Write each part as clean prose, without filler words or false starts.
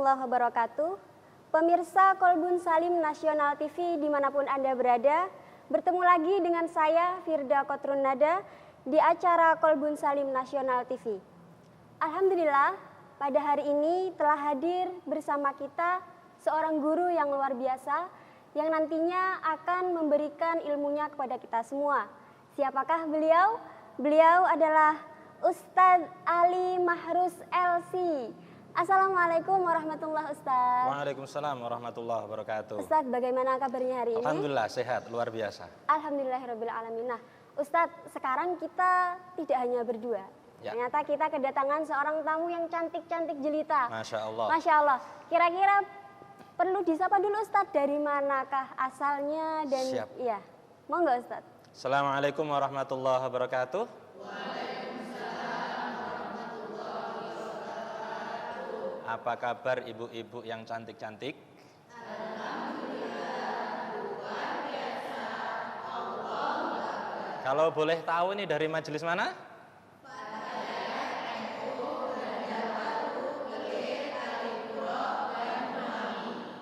warahmatullahi wabarakatuh. Pemirsa Kolbun Salim Nasional TV dimanapun Anda berada, bertemu lagi dengan saya Firda Kotrun Nada di acara Kolbun Salim Nasional TV. Alhamdulillah, pada hari ini telah hadir bersama kita seorang guru yang luar biasa yang nantinya akan memberikan ilmunya kepada kita semua. Siapakah beliau? Beliau adalah Ustadz Ali Mahrus LC. Assalamualaikum warahmatullahi wabarakatuh. Waalaikumsalam warahmatullahi wabarakatuh. Ustadz, bagaimana kabarnya hari ini? Alhamdulillah sehat, luar biasa. Alhamdulillahirrabbilalamin. Nah, Ustadz, sekarang kita tidak hanya berdua. Ya. Ternyata kita kedatangan seorang tamu yang cantik-cantik jelita. Masya Allah. Masya Allah. Kira-kira perlu disapa dulu Ustadz, dari manakah asalnya dan Siap. iya. Mau nggak Ustadz? Assalamualaikum warahmatullahi wabarakatuh. Apa kabar ibu-ibu yang cantik-cantik? Kalau boleh tahu nih dari majelis mana?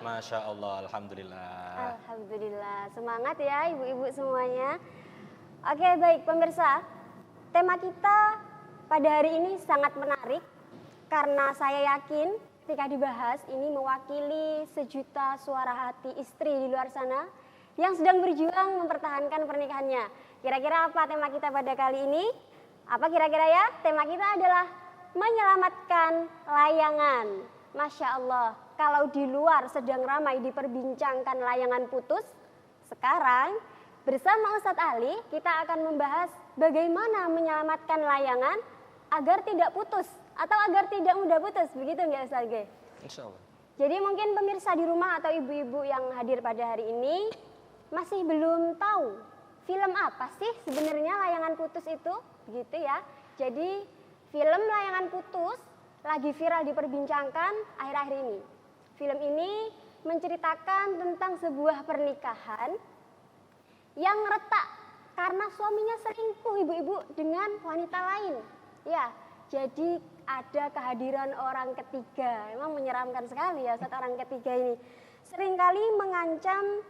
Masya Allah, Alhamdulillah. Alhamdulillah. Semangat ya ibu-ibu semuanya. Oke, baik pemirsa. Tema kita pada hari ini sangat menarik karena saya yakin ketika dibahas ini mewakili sejuta suara hati istri di luar sana yang sedang berjuang mempertahankan pernikahannya. Kira-kira apa tema kita pada kali ini? Apa kira-kira ya? Tema kita adalah menyelamatkan layangan. Masya Allah, kalau di luar sedang ramai diperbincangkan layangan putus, sekarang bersama Ustadz Ali kita akan membahas bagaimana menyelamatkan layangan agar tidak putus atau agar tidak mudah putus, begitu nggak Ustadz G? Insya Allah. Jadi mungkin pemirsa di rumah atau ibu-ibu yang hadir pada hari ini masih belum tahu film apa sih sebenarnya layangan putus itu, begitu ya. Jadi film layangan putus lagi viral diperbincangkan akhir-akhir ini. Film ini menceritakan tentang sebuah pernikahan yang retak karena suaminya selingkuh ibu-ibu dengan wanita lain. Ya, jadi ada kehadiran orang ketiga. Memang menyeramkan sekali ya saat orang ketiga ini. Seringkali mengancam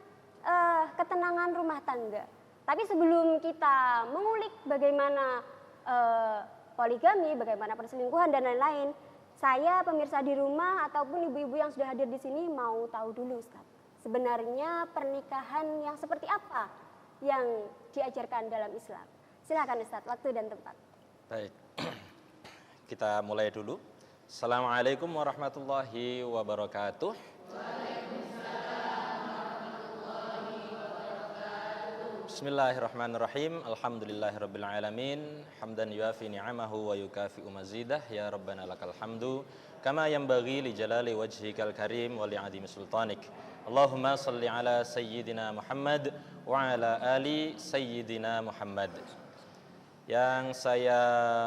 ketenangan rumah tangga. Tapi sebelum kita mengulik bagaimana poligami, bagaimana perselingkuhan dan lain-lain, saya pemirsa di rumah ataupun ibu-ibu yang sudah hadir di sini mau tahu dulu Ustaz, sebenarnya pernikahan yang seperti apa yang diajarkan dalam Islam. Silakan Ustaz, waktu dan tempat. Baik, kita mulai dulu. Assalamualaikum warahmatullahi wabarakatuh. Bismillahirrahmanirrahim. Alhamdulillahirabbil alamin. Hamdan yuafi ni'amahu wa yukafi'u mazidah. Ya Rabbana lakal hamdu kama yanbaghi li jalali wajhikal karim wa li 'azimi sultanik. Allahumma shalli ala sayyidina Muhammad wa ala ali sayyidina Muhammad. Yang saya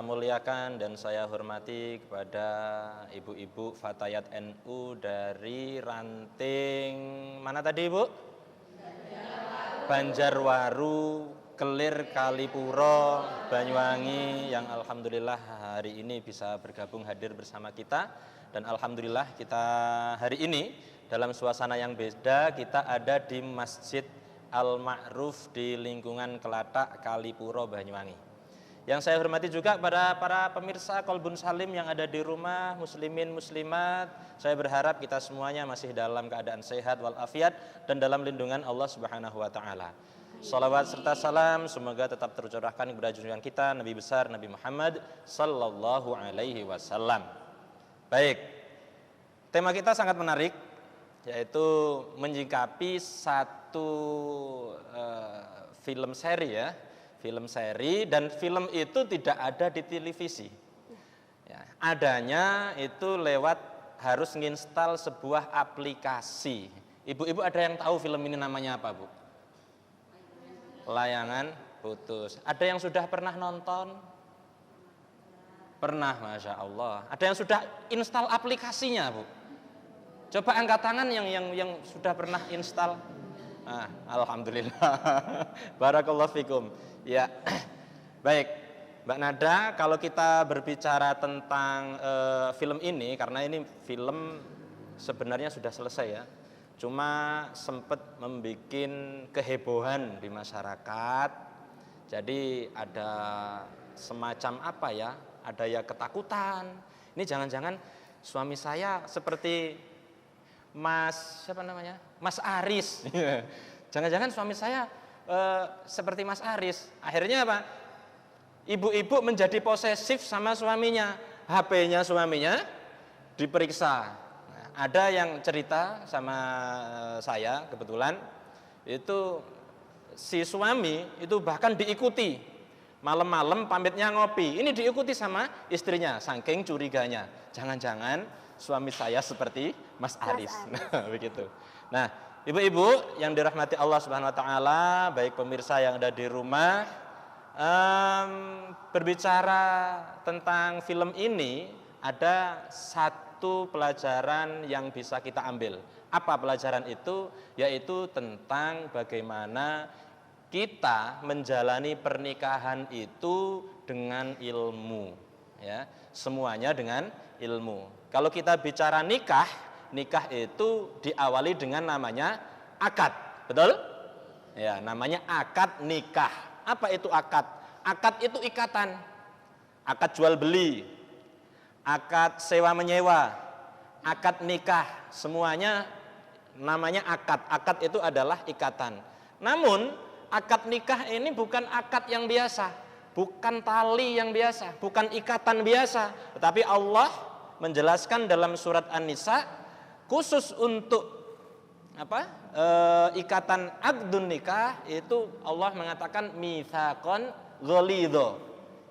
muliakan dan saya hormati kepada ibu-ibu Fatayat NU dari ranting mana tadi Ibu? Banjarwaru, Kelir, Kalipuro, Banyuwangi yang alhamdulillah hari ini bisa bergabung hadir bersama kita. Dan alhamdulillah kita hari ini dalam suasana yang beda, kita ada di Masjid Al-Ma'ruf di lingkungan Kelatak, Kalipuro, Banyuwangi. Yang saya hormati juga pada para pemirsa Kolbun Salim yang ada di rumah, muslimin, muslimat. Saya berharap kita semuanya masih dalam keadaan sehat walafiat dan dalam lindungan Allah Subhanahu wa taala. Shalawat serta salam semoga tetap tercurahkan kepada junjungan kita Nabi besar Nabi Muhammad sallallahu alaihi wasallam. Baik. Tema kita sangat menarik, yaitu menyikapi satu film seri ya. Film seri, dan film itu tidak ada di televisi ya, adanya itu lewat harus nginstal sebuah aplikasi. Ibu-ibu ada yang tahu film ini namanya apa Bu? Layangan putus. Ada yang sudah pernah nonton? Pernah, Masya Allah. Ada yang sudah install aplikasinya Bu? Coba angkat tangan yang sudah pernah install. Alhamdulillah. Barakallahu fikum. Ya, baik, Mbak Nada. Kalau kita berbicara tentang film ini, karena ini film sebenarnya sudah selesai ya. Cuma sempat membuat kehebohan di masyarakat. Jadi ada semacam apa ya? Ada ya ketakutan. Ini jangan-jangan suami saya seperti siapa namanya? Mas Aris. Jangan-jangan suami saya seperti Mas Aris. Akhirnya apa? Ibu-ibu menjadi posesif sama suaminya. HP-nya suaminya diperiksa. Ada yang cerita sama saya kebetulan, itu si suami itu bahkan diikuti malam-malam pamitnya ngopi, ini diikuti sama istrinya, saking curiganya, jangan-jangan suami saya seperti Mas Aris. Nah, begitu. Nah, ibu-ibu yang dirahmati Allah Subhanahu Wa Taala, baik pemirsa yang ada di rumah, berbicara tentang film ini ada satu pelajaran yang bisa kita ambil. Apa pelajaran itu? Yaitu tentang bagaimana kita menjalani pernikahan itu dengan ilmu, ya. Semuanya dengan ilmu. Kalau kita bicara nikah, nikah itu diawali dengan namanya akad, betul? Ya, namanya akad nikah. Apa itu akad? Akad itu ikatan. Akad jual beli, akad sewa menyewa, akad nikah, semuanya namanya akad. Akad itu adalah ikatan. Namun akad nikah ini bukan akad yang biasa, bukan tali yang biasa, bukan ikatan biasa. Tetapi Allah menjelaskan dalam surat An-Nisa khusus untuk ikatan akdun nikah itu Allah mengatakan mitsaqan ghalidho,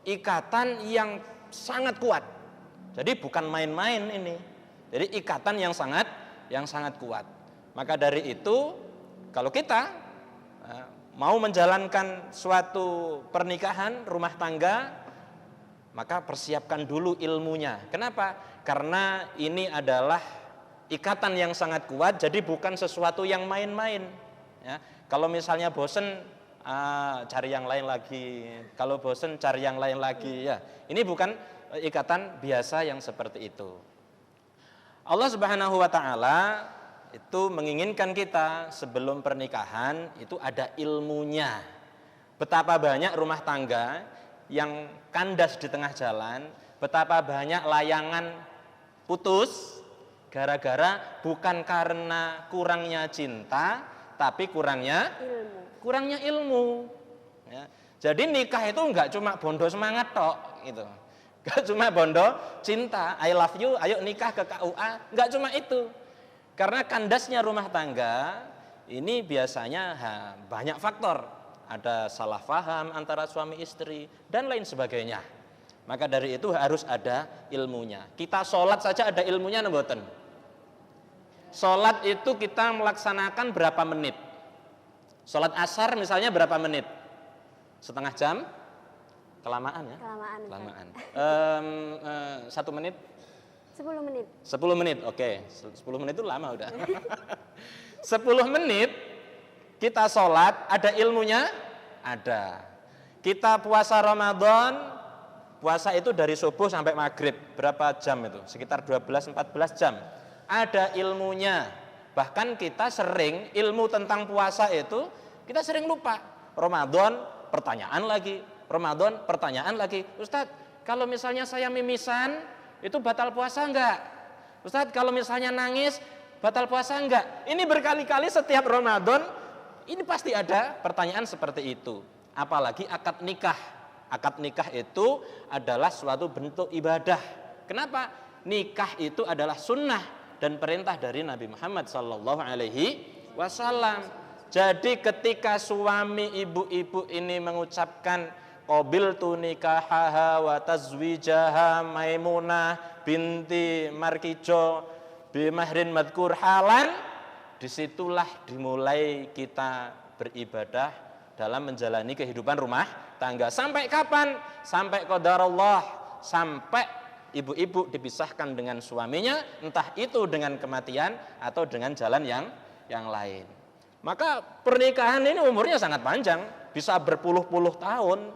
ikatan yang sangat kuat. Jadi bukan main-main ini. Jadi ikatan yang sangat kuat. Maka dari itu kalau kita mau menjalankan suatu pernikahan rumah tangga, maka persiapkan dulu ilmunya. Kenapa? Karena ini adalah ikatan yang sangat kuat, jadi bukan sesuatu yang main-main. Ya, kalau misalnya bosen, cari yang lain lagi. Kalau bosen, cari yang lain lagi. Ya, ini bukan ikatan biasa yang seperti itu. Allah Subhanahu Wa Taala itu menginginkan kita sebelum pernikahan itu ada ilmunya. Betapa banyak rumah tangga yang kandas di tengah jalan, betapa banyak layangan putus gara-gara bukan karena kurangnya cinta, tapi kurangnya ilmu. Ya. Jadi nikah itu enggak cuma bondo semangat tok, gitu. Enggak cuma bondo cinta, I love you, ayo nikah ke KUA, enggak cuma itu. Karena kandasnya rumah tangga ini biasanya banyak faktor. Ada salah paham antara suami istri dan lain sebagainya. Maka dari itu harus ada ilmunya. Kita sholat saja ada ilmunya, mboten? Sholat itu kita melaksanakan berapa menit? Sholat asar misalnya berapa menit? Setengah jam? Kelamaan ya? Kelamaan. 1 menit? 10 menit. 10 menit, oke. 10 menit itu lama udah. 10 menit kita sholat, ada ilmunya? Ada. Kita puasa Ramadan, puasa itu dari subuh sampai maghrib. Berapa jam itu? Sekitar 12-14 jam. Ada ilmunya. Bahkan kita sering, ilmu tentang puasa itu, kita sering lupa. Ramadan, pertanyaan lagi. Ramadan, pertanyaan lagi. Ustadz, kalau misalnya saya mimisan, itu batal puasa enggak? Ustadz, kalau misalnya nangis, batal puasa enggak? Ini berkali-kali setiap Ramadan, ini pasti ada pertanyaan seperti itu. Apalagi akad nikah. Akad nikah itu adalah suatu bentuk ibadah. Kenapa? Nikah itu adalah sunnah dan perintah dari Nabi Muhammad SAW. Jadi ketika suami ibu-ibu ini mengucapkan qabiltu nikahaha wa tazwijaha Maimunah binti Markijo bimahrin madkur halan, disitulah dimulai kita beribadah dalam menjalani kehidupan rumah tangga. Sampai kapan? Sampai qadarullah, sampai ibu-ibu dipisahkan dengan suaminya, entah itu dengan kematian atau dengan jalan yang lain. Maka pernikahan ini umurnya sangat panjang, bisa berpuluh-puluh tahun.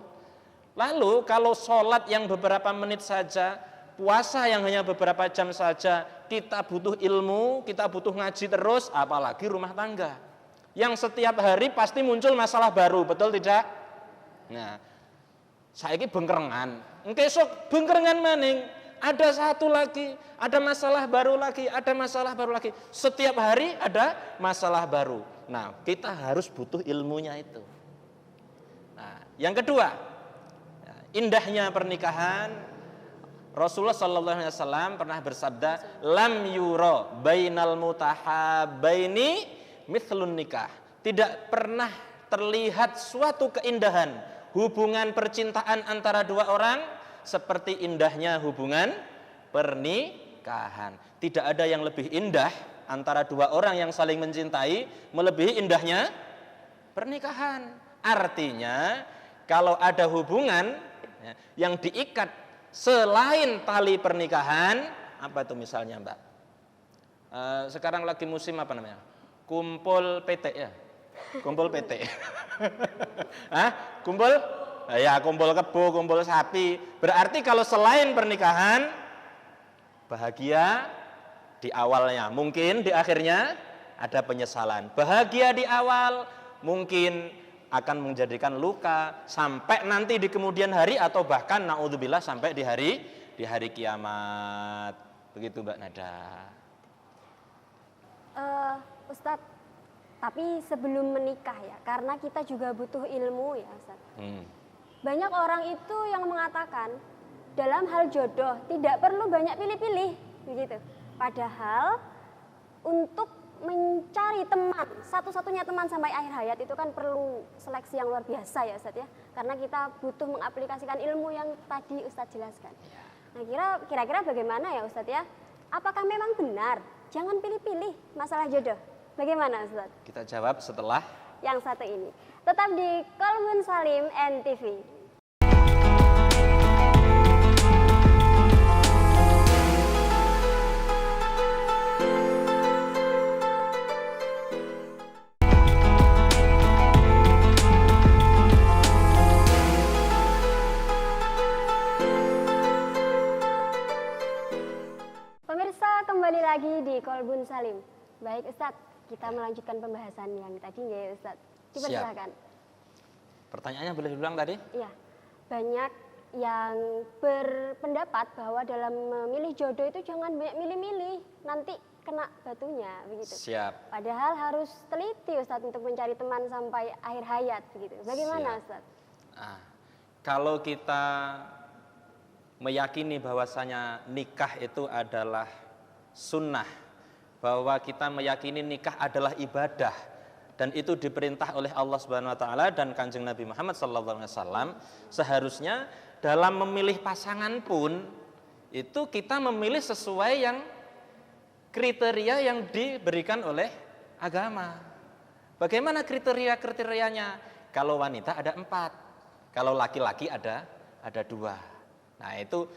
Lalu kalau sholat yang beberapa menit saja, puasa yang hanya beberapa jam saja, kita butuh ilmu, kita butuh ngaji terus, apalagi rumah tangga. Yang setiap hari pasti muncul masalah baru, betul tidak? Nah, saiki bengkerengan, esok bengkerengan maning, ada satu lagi, ada masalah baru lagi, ada masalah baru lagi. Setiap hari ada masalah baru. Nah, kita harus butuh ilmunya itu. Nah, yang kedua, indahnya pernikahan, Rasulullah SAW pernah bersabda, lam yuro bainal mutahabaini mithlun nikah. Tidak pernah terlihat suatu keindahan hubungan percintaan antara dua orang seperti indahnya hubungan pernikahan. Tidak ada yang lebih indah antara dua orang yang saling mencintai melebihi indahnya pernikahan. Artinya kalau ada hubungan yang diikat selain tali pernikahan, apa itu misalnya Mbak? Sekarang lagi musim apa namanya? Kumpul PT ya? Kumpul PT. Hah? Kumpul? Ya, kumpul kebo, kumpul sapi. Berarti kalau selain pernikahan, bahagia di awalnya, mungkin di akhirnya ada penyesalan. Bahagia di awal, mungkin akan menjadikan luka sampai nanti di kemudian hari atau bahkan naudzubillah sampai di hari kiamat. Begitu Mbak Nada. Ustadz, tapi sebelum menikah ya, karena kita juga butuh ilmu ya Ustadz. Banyak orang itu yang mengatakan dalam hal jodoh tidak perlu banyak pilih-pilih begitu. Padahal untuk mencari teman, satu-satunya teman sampai akhir hayat itu kan perlu seleksi yang luar biasa ya Ustadz ya. Karena kita butuh mengaplikasikan ilmu yang tadi Ustadz jelaskan. Nah kira-kira bagaimana ya Ustadz ya? Apakah memang benar jangan pilih-pilih masalah jodoh? Bagaimana Ustadz? Kita jawab setelah yang satu ini. Tetap di Qalbun Salim NTV. Pemirsa, kembali lagi di Qalbun Salim. Baik Ustadz, kita melanjutkan pembahasan yang tadi ya Ustadz. Dipersilakan. Pertanyaannya boleh diulang tadi? Iya, banyak yang berpendapat bahwa dalam memilih jodoh itu jangan banyak milih-milih, nanti kena batunya begitu. Siap. Padahal harus teliti Ustadz untuk mencari teman sampai akhir hayat begitu. Bagaimana Ustadz? Kalau kita meyakini bahwasanya nikah itu adalah sunnah, bahwa kita meyakini nikah adalah ibadah dan itu diperintah oleh Allah Subhanahu wa taala dan Kanjeng Nabi Muhammad sallallahu alaihi wasallam, seharusnya dalam memilih pasangan pun itu kita memilih sesuai yang kriteria yang diberikan oleh agama. Bagaimana kriteria-kriterianya? Kalau wanita ada 4, kalau laki-laki ada 2. Nah itu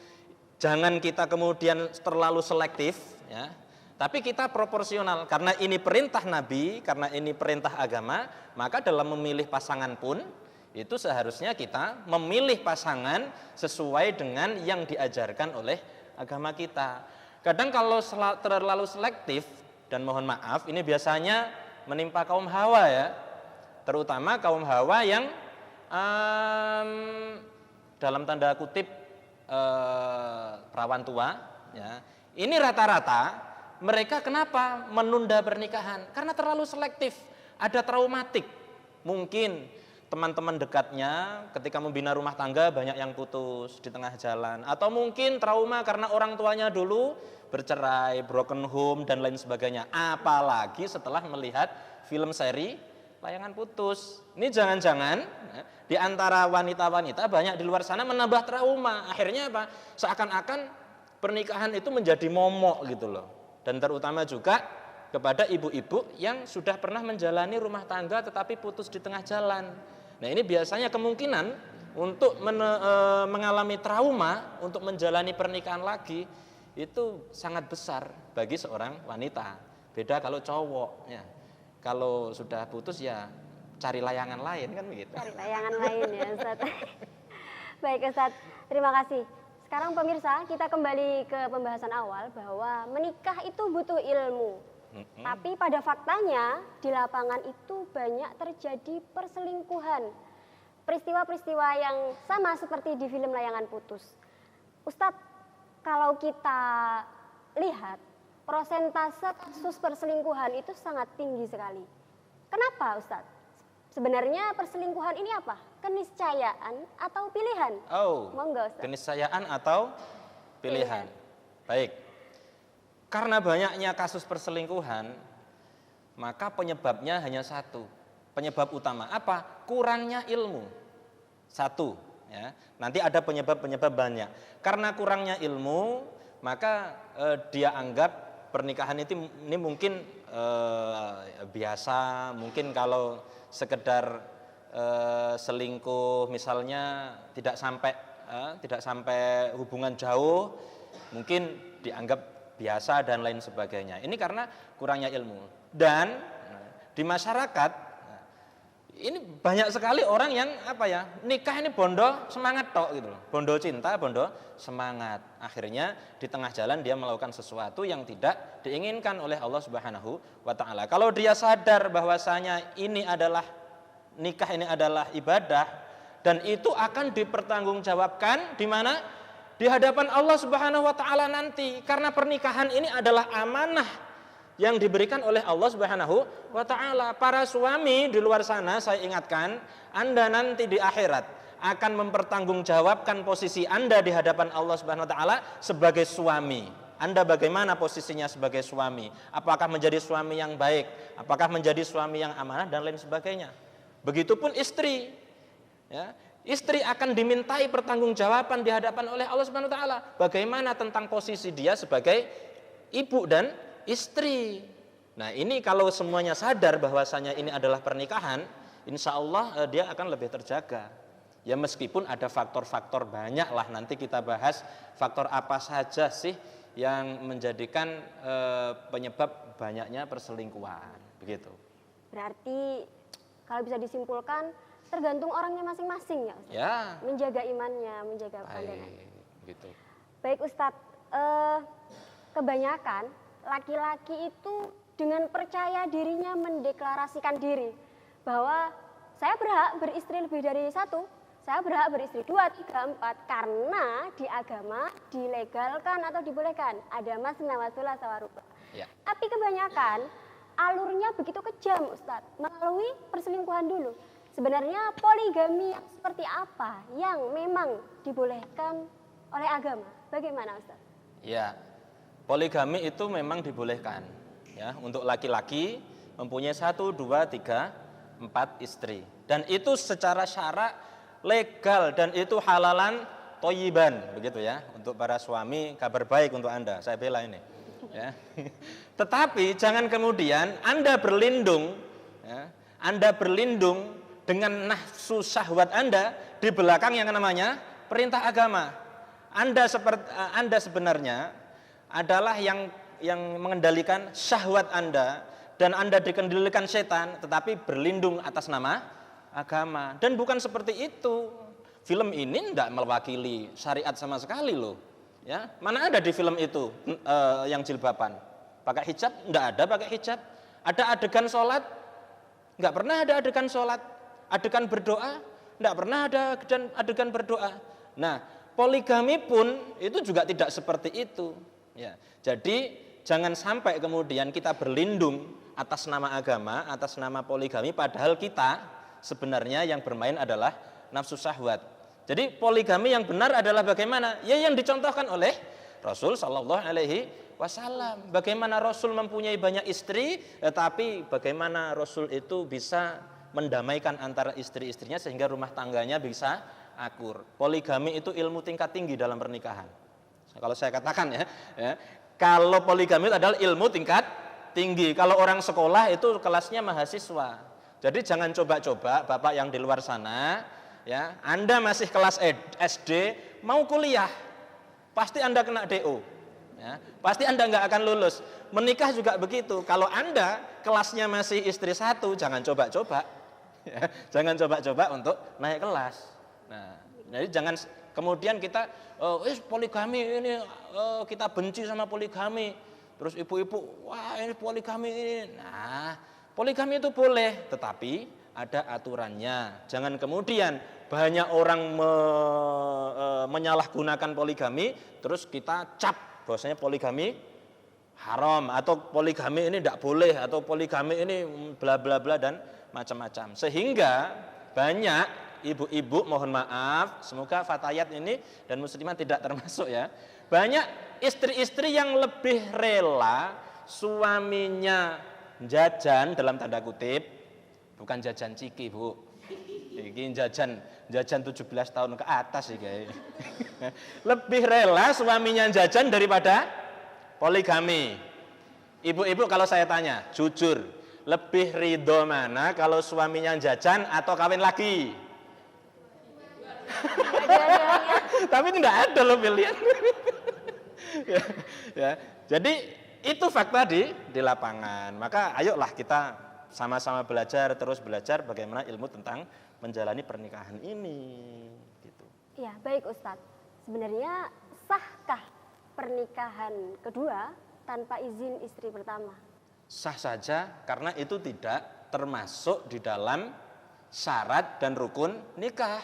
jangan kita kemudian terlalu selektif ya. Tapi kita proporsional, karena ini perintah Nabi, karena ini perintah agama, maka dalam memilih pasangan pun itu seharusnya kita memilih pasangan sesuai dengan yang diajarkan oleh agama kita. Kadang kalau terlalu selektif, dan mohon maaf, ini biasanya menimpa kaum hawa ya, terutama kaum hawa yang dalam tanda kutip perawan tua ya. Ini rata-rata mereka kenapa menunda pernikahan? Karena terlalu selektif, ada traumatik. Mungkin teman-teman dekatnya ketika membina rumah tangga banyak yang putus di tengah jalan. Atau mungkin trauma karena orang tuanya dulu bercerai, broken home, dan lain sebagainya. Apalagi setelah melihat film seri Layangan Putus. Ini jangan-jangan di antara wanita-wanita banyak di luar sana menambah trauma. Akhirnya apa? Seakan-akan pernikahan itu menjadi momok gitu loh. Dan terutama juga kepada ibu-ibu yang sudah pernah menjalani rumah tangga tetapi putus di tengah jalan. Nah ini biasanya kemungkinan untuk mengalami trauma untuk menjalani pernikahan lagi itu sangat besar bagi seorang wanita. Beda kalau cowok ya. Kalau sudah putus ya cari layangan lain kan begitu. Cari layangan lain ya Ustaz. Baik Ustaz, terima kasih. sekarang pemirsa kita kembali ke pembahasan awal bahwa menikah itu butuh ilmu. Tapi pada faktanya di lapangan itu banyak terjadi perselingkuhan. Peristiwa-peristiwa yang sama seperti di film Layangan Putus. Ustadz, kalau kita lihat prosentase kasus perselingkuhan itu sangat tinggi sekali. Kenapa Ustadz? Sebenarnya perselingkuhan ini apa? Keniscayaan atau pilihan? Oh, Monggo, Ustaz. keniscayaan atau pilihan. Baik. Karena banyaknya kasus perselingkuhan, maka penyebabnya hanya satu. Penyebab utama apa? Kurangnya ilmu. Satu, ya. Nanti ada penyebab-penyebab banyak. Karena kurangnya ilmu, maka dia anggap pernikahan ini mungkin biasa, mungkin kalau sekedar selingkuh misalnya tidak sampai hubungan jauh, mungkin dianggap biasa dan lain sebagainya. Ini karena kurangnya ilmu. Dan di masyarakat ini banyak sekali orang yang nikah ini bondo semangat tok gitu loh. Bondo cinta, bondo semangat. Akhirnya di tengah jalan dia melakukan sesuatu yang tidak diinginkan oleh Allah Subhanahu wa taala. Kalau dia sadar bahwasanya nikah ini adalah ibadah dan itu akan dipertanggungjawabkan di mana? Di hadapan Allah Subhanahu wa taala nanti. Karena pernikahan ini adalah amanah yang diberikan oleh Allah Subhanahu wa taala. Para suami di luar sana, saya ingatkan, Anda nanti di akhirat akan mempertanggungjawabkan posisi Anda di hadapan Allah Subhanahu wa taala sebagai suami. Anda bagaimana posisinya sebagai suami? Apakah menjadi suami yang baik? Apakah menjadi suami yang amanah dan lain sebagainya? Begitupun istri. Ya, istri akan dimintai pertanggungjawaban di hadapan oleh Allah Subhanahu wa taala. Bagaimana tentang posisi dia sebagai ibu dan istri. Nah, ini kalau semuanya sadar bahwasanya ini adalah pernikahan, insya Allah dia akan lebih terjaga. Ya meskipun ada faktor-faktor banyak lah, nanti kita bahas faktor apa saja sih yang menjadikan penyebab banyaknya perselingkuhan, begitu. Berarti kalau bisa disimpulkan tergantung orangnya masing-masing ya Ustaz? Ya. Menjaga imannya, menjaga pandangan. Begitu. Baik Ustadz, kebanyakan laki-laki itu dengan percaya dirinya mendeklarasikan diri bahwa saya berhak beristri lebih dari satu, saya berhak beristri 2, 3, 4 karena di agama dilegalkan atau dibolehkan ada masna wasulah sawaruba. Ya. Tapi kebanyakan alurnya begitu kejam Ustadz, melalui perselingkuhan dulu. Sebenarnya poligami yang seperti apa yang memang dibolehkan oleh agama? Bagaimana Ustadz? Ya, poligami itu memang dibolehkan. Ya, untuk laki-laki mempunyai 1, 2, 3, 4 istri. Dan itu secara syarak legal dan itu halalan toyiban, begitu ya. Untuk para suami kabar baik untuk Anda, saya bela ini. Ya. Tetapi jangan kemudian Anda berlindung, ya, Anda berlindung dengan nafsu syahwat Anda di belakang yang namanya perintah agama. Anda sebenarnya adalah yang mengendalikan syahwat Anda dan Anda dikendalikan setan, tetapi berlindung atas nama agama. Dan bukan seperti itu. Film ini tidak mewakili syariat sama sekali loh. Ya, mana ada di film itu yang jilbaban? Pakai hijab? Tidak ada pakai hijab. Ada adegan sholat? Nggak pernah ada adegan sholat. Adegan berdoa? Tidak pernah ada adegan berdoa. Nah, poligami pun itu juga tidak seperti itu. Ya, jadi jangan sampai kemudian kita berlindung atas nama agama, atas nama poligami, padahal kita sebenarnya yang bermain adalah nafsu syahwat. Jadi poligami yang benar adalah bagaimana? Ya yang dicontohkan oleh Rasul Shallallahu Alaihi Wasallam. Bagaimana Rasul mempunyai banyak istri, tetapi bagaimana Rasul itu bisa mendamaikan antara istri-istrinya sehingga rumah tangganya bisa akur. Poligami itu ilmu tingkat tinggi dalam pernikahan. Kalau saya katakan ya, kalau poligami itu adalah ilmu tingkat tinggi. Kalau orang sekolah itu kelasnya mahasiswa. Jadi jangan coba-coba Bapak yang di luar sana, ya, Anda masih kelas SD, mau kuliah, pasti Anda kena DO. Ya, pasti Anda nggak akan lulus. Menikah juga begitu. Kalau Anda kelasnya masih istri 1, jangan coba-coba. Ya, jangan coba-coba untuk naik kelas. Nah, jadi Kemudian kita poligami ini kita benci sama poligami. Terus ibu-ibu, wah ini poligami ini. Nah, poligami itu boleh, tetapi ada aturannya. Jangan kemudian banyak orang menyalahgunakan poligami, terus kita cap bahwasanya poligami haram atau poligami ini tidak boleh atau poligami ini bla bla bla dan macam-macam. Sehingga banyak ibu-ibu, mohon maaf, semoga fatayat ini dan muslimah tidak termasuk ya. Banyak istri-istri yang lebih rela suaminya jajan dalam tanda kutip, bukan jajan ciki Bu, ini jajan 17 tahun ke atas sih kayaknya. Lebih rela suaminya jajan daripada poligami. Ibu-ibu kalau saya tanya, jujur, lebih ridho mana kalau suaminya jajan atau kawin lagi? Tapi tidak ada loh pilihan. ya. Jadi itu fakta di lapangan. Maka ayolah kita sama-sama belajar, terus belajar bagaimana ilmu tentang menjalani pernikahan ini. Gitu. Ya, baik Ustadz. Sebenarnya sahkah pernikahan kedua tanpa izin istri pertama? Sah saja karena itu tidak termasuk di dalam syarat dan rukun nikah.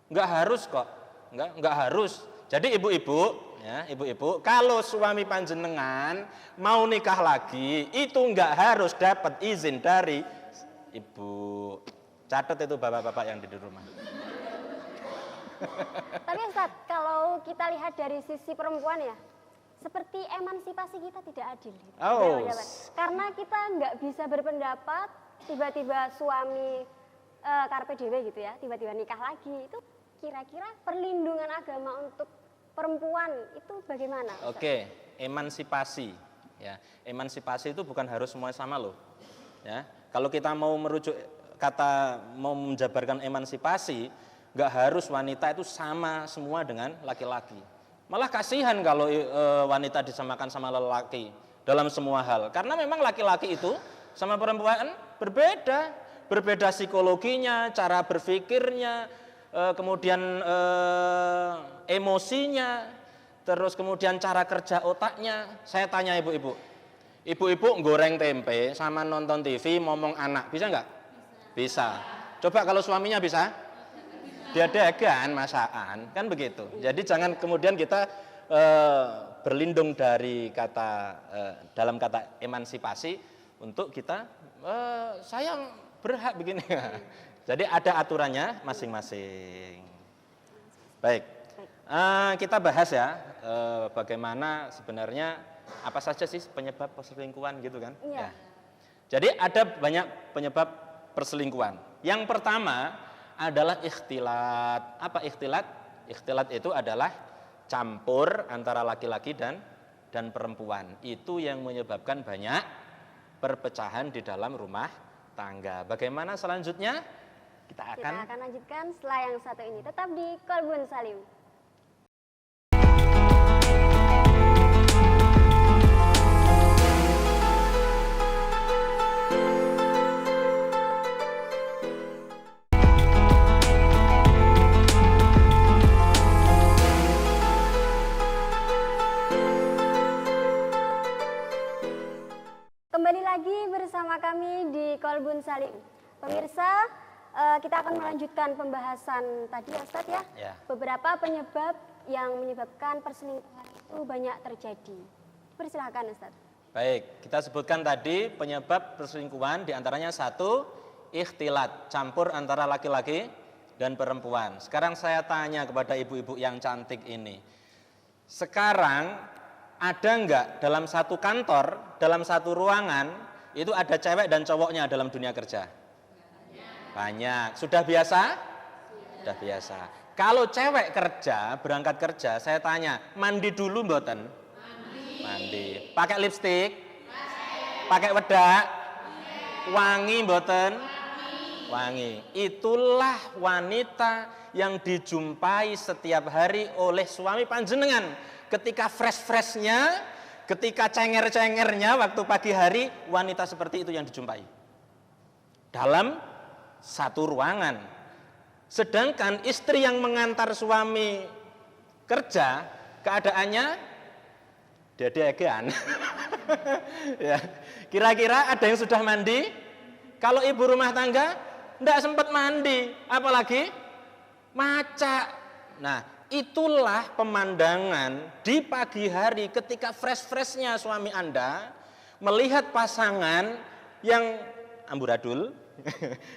Enggak harus kok. Enggak harus. Jadi ibu-ibu, ya, ibu-ibu, kalau suami panjenengan mau nikah lagi, itu enggak harus dapat izin dari ibu. Catat itu bapak-bapak yang di rumah. Tapi Ustaz, kalau kita lihat dari sisi perempuan ya, seperti emansipasi kita tidak adil. Oh. Karena kita nggak bisa berpendapat, tiba-tiba suami karpe dewe gitu ya, tiba-tiba nikah lagi, itu kira-kira perlindungan agama untuk perempuan itu bagaimana? Oke, emansipasi. Ya, emansipasi itu bukan harus semua sama loh. Ya, kalau kita mau merujuk kata mau menjabarkan emansipasi, nggak harus wanita itu sama semua dengan laki-laki. Malah kasihan kalau wanita disamakan sama lelaki dalam semua hal. Karena memang laki-laki itu sama perempuan berbeda psikologinya, cara berpikirnya, kemudian emosinya, terus kemudian cara kerja otaknya. Saya tanya ibu-ibu goreng tempe sama nonton TV ngomong anak, bisa nggak? Bisa. Coba kalau suaminya bisa? Diadakan masakan, kan begitu. Jadi jangan kemudian kita berlindung dari kata dalam kata emansipasi untuk kita saya berhak begini. Jadi ada aturannya masing-masing. Baik, kita bahas ya bagaimana sebenarnya apa saja sih penyebab perselingkuhan gitu kan? Iya. Ya. Jadi ada banyak penyebab perselingkuhan. Yang pertama adalah ikhtilat. Apa ikhtilat? Ikhtilat itu adalah campur antara laki-laki dan perempuan. Itu yang menyebabkan banyak perpecahan di dalam rumah tangga. Bagaimana selanjutnya? Kita akan lanjutkan setelah yang satu ini. Tetap di Kolbun Salim. Kembali lagi bersama kami di Kolbun Salim. Pemirsa, kita akan melanjutkan pembahasan tadi ya Ustadz ya. Ya. Beberapa penyebab yang menyebabkan perselingkuhan itu banyak terjadi. Persilahkan Ustadz. baik, kita sebutkan tadi penyebab perselingkuhan diantaranya satu, ikhtilat, campur antara laki-laki dan perempuan. Sekarang saya tanya kepada ibu-ibu yang cantik ini. Sekarang ada enggak dalam satu kantor, dalam satu ruangan, itu ada cewek dan cowoknya dalam dunia kerja? Banyak. Sudah biasa? Sudah biasa. Kalau cewek kerja, berangkat kerja, saya tanya, mandi dulu mboten? Mandi. Pakai lipstik? Pakai wedak? Wangi mboten? Wangi. Itulah wanita yang dijumpai setiap hari oleh suami panjenengan. Ketika fresh-freshnya, ketika cenger-cengernya waktu pagi hari, wanita seperti itu yang dijumpai. Dalam satu ruangan. Sedangkan istri yang mengantar suami kerja, keadaannya dedegan. Ya. Kira-kira ada yang sudah mandi? Kalau ibu rumah tangga enggak sempat mandi, apalagi maca. Nah, itulah pemandangan di pagi hari ketika fresh-freshnya suami Anda melihat pasangan yang amburadul,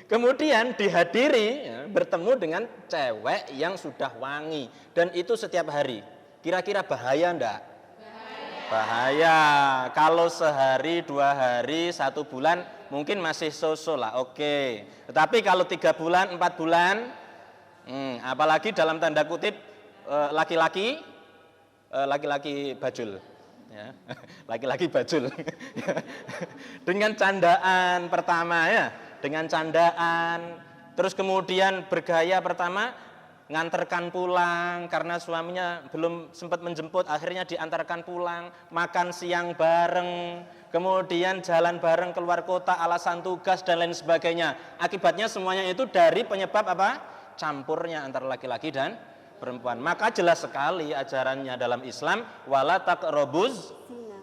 kemudian dihadiri ya, bertemu dengan cewek yang sudah wangi, dan itu setiap hari. Kira-kira bahaya enggak? Bahaya. Kalau sehari, 2 hari, 1 bulan mungkin masih so-so lah, oke. Tetapi kalau 3 bulan, 4 bulan, apalagi dalam tanda kutip laki-laki bajul, ya. Laki-laki bajul. Dengan candaan pertama ya, dengan candaan, terus kemudian bergaya pertama nganterkan pulang karena suaminya belum sempat menjemput, akhirnya diantarkan pulang, makan siang bareng, kemudian jalan bareng keluar kota alasan tugas dan lain sebagainya. Akibatnya semuanya itu dari penyebab apa? Campurnya antara laki-laki dan perempuan. Maka jelas sekali ajarannya dalam Islam, wala taqrabuz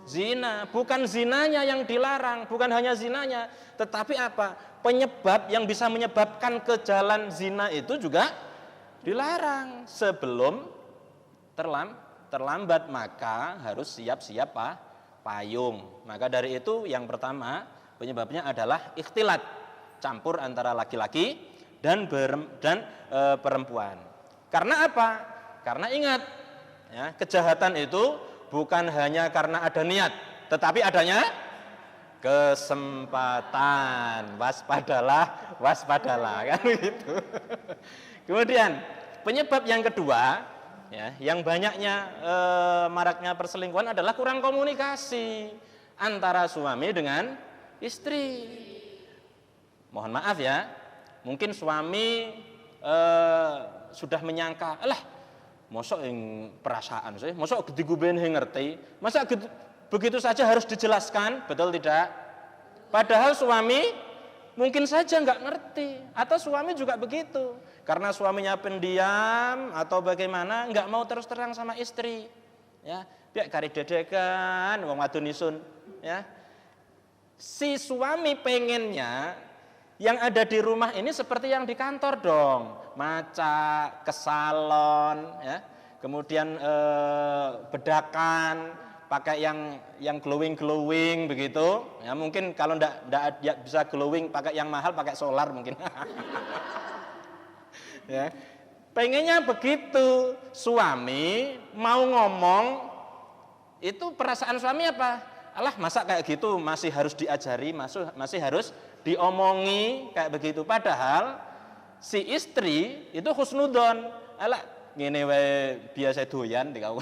zina. Bukan zinanya yang dilarang, bukan hanya zinanya, tetapi apa? Penyebab yang bisa menyebabkan ke jalan zina itu juga dilarang sebelum terlambat. Maka harus siap-siap payung. Maka dari itu yang pertama penyebabnya adalah ikhtilat, campur antara laki-laki dan perempuan. Karena apa? Karena ingat ya, kejahatan itu bukan hanya karena ada niat, tetapi adanya kesempatan. Waspadalah kan begitu. Kemudian penyebab yang kedua ya, yang banyaknya maraknya perselingkuhan adalah kurang komunikasi antara suami dengan istri. Mohon maaf ya, mungkin suami sudah menyangka, alah mosok yang perasaan sih, mosok digubehen ngerti, masa begitu saja harus dijelaskan, betul tidak? Padahal suami mungkin saja nggak ngerti, atau suami juga begitu, karena suaminya pendiam atau bagaimana, nggak mau terus terang sama istri, ya, biar kari dedekan, wong wadon isun, ya. Si suami pengennya yang ada di rumah ini seperti yang di kantor dong, maca, ke salon, ya, kemudian bedakan, pakai yang glowing begitu, ya mungkin kalau ndak bisa glowing pakai yang mahal, pakai solar mungkin. Ya, pengennya begitu. Suami mau ngomong, itu perasaan suami apa? Alah masa kayak gitu masih harus diajari, masih harus diomongi kayak begitu. Padahal si istri itu husnudon, alah ngene wae biasa doyan dikau.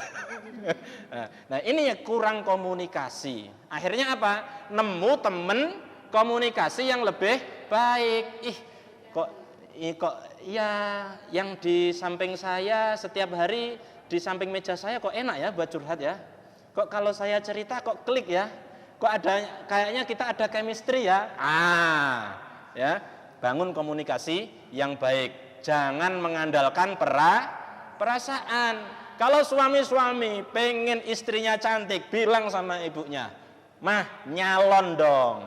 Nah, ini ya kurang komunikasi. Akhirnya apa? Nemu temen komunikasi yang lebih baik. Kok ya yang di samping saya setiap hari di samping meja saya kok enak ya buat curhat ya. Kok kalau saya cerita kok klik ya. Kok ada kayaknya kita ada chemistry ya. Ya, bangun komunikasi yang baik. Jangan mengandalkan perasaan. Kalau suami-suami pengen istrinya cantik, bilang sama ibunya, "Mah, nyalon dong."